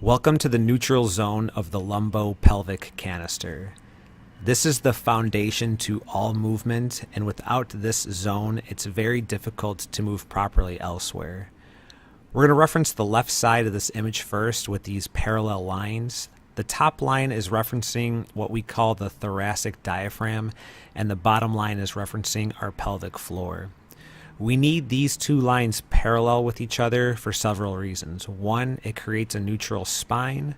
Welcome to the neutral zone of the Lumbopelvic Canister. This is the foundation to all movement, and without this zone, it's very difficult to move properly elsewhere. We're going to reference the left side of this image first with these parallel lines. The top line is referencing what we call the thoracic diaphragm, and the bottom line is referencing our pelvic floor. We need these two lines parallel with each other for several reasons. One, it creates a neutral spine.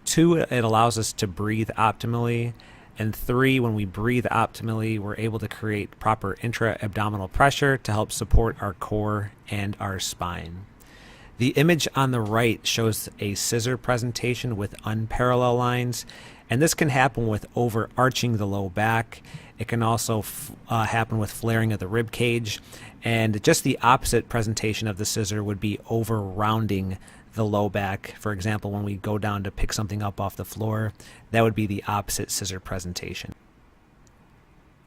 Two, it allows us to breathe optimally. And three, when we breathe optimally, we're able to create proper intra-abdominal pressure to help support our core and our spine. The image on the right shows a scissor presentation with unparalleled lines, and this can happen with overarching the low back. It can also happen with flaring of the rib cage, and just the opposite presentation of the scissor would be over rounding the low back. For example, when we go down to pick something up off the floor, that would be the opposite scissor presentation.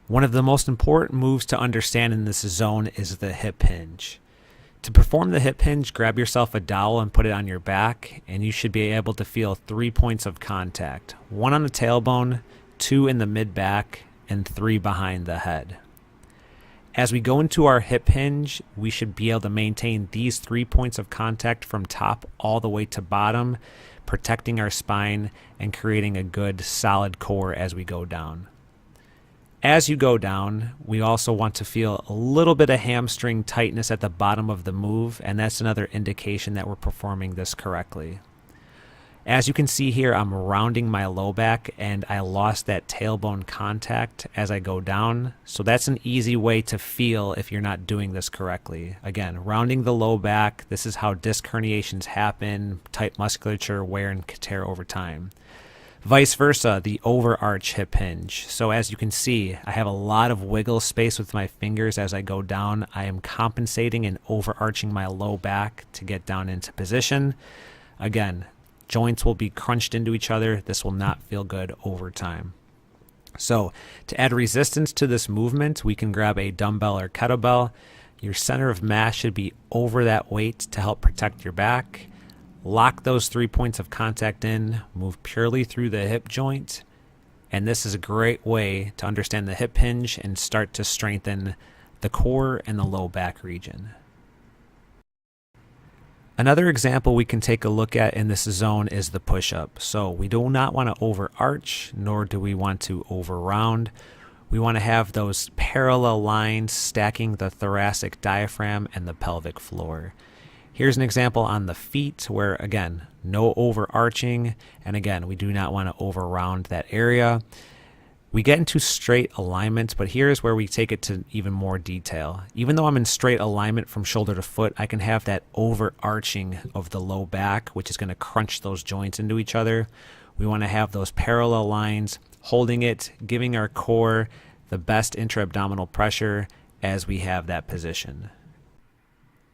One of the most important moves to understand in this zone is the hip hinge. To perform the hip hinge, grab yourself a dowel and put it on your back, and you should be able to feel 3 points of contact. 1 on the tailbone, 2 in the mid-back, and 3 behind the head. As we go into our hip hinge, we should be able to maintain these 3 points of contact from top all the way to bottom, protecting our spine and creating a good solid core as we go down. As you go down, we also want to feel a little bit of hamstring tightness at the bottom of the move, and that's another indication that we're performing this correctly. As you can see here, I'm rounding my low back, and I lost that tailbone contact as I go down, so that's an easy way to feel if you're not doing this correctly. Again, rounding the low back, this is how disc herniations happen, tight musculature, wear and tear over time. Vice versa, the overarch hip hinge. So as you can see, I have a lot of wiggle space with my fingers as I go down. I am compensating and overarching my low back to get down into position. Again, joints will be crunched into each other. This will not feel good over time. So to add resistance to this movement, we can grab a dumbbell or kettlebell. Your center of mass should be over that weight to help protect your back. Lock those 3 points of contact in, move purely through the hip joint, and this is a great way to understand the hip hinge and start to strengthen the core and the low back region. Another example we can take a look at in this zone is the push-up. So we do not want to overarch, nor do we want to over-round. We want to have those parallel lines stacking the thoracic diaphragm and the pelvic floor. Here's an example on the feet where, again, no overarching, and again, we do not want to over-round that area. We get into straight alignment, but here's where we take it to even more detail. Even though I'm in straight alignment from shoulder to foot, I can have that overarching of the low back, which is going to crunch those joints into each other. We want to have those parallel lines, holding it, giving our core the best intra-abdominal pressure as we have that position.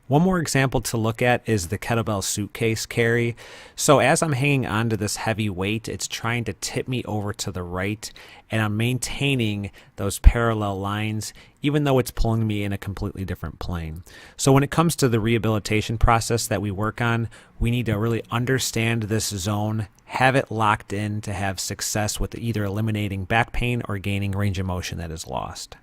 One more example to look at is the kettlebell suitcase carry. So as I'm hanging onto this heavy weight, it's trying to tip me over to the right, and I'm maintaining those parallel lines, even though it's pulling me in a completely different plane. So when it comes to the rehabilitation process that we work on, we need to really understand this zone, have it locked in to have success with either eliminating back pain or gaining range of motion that is lost.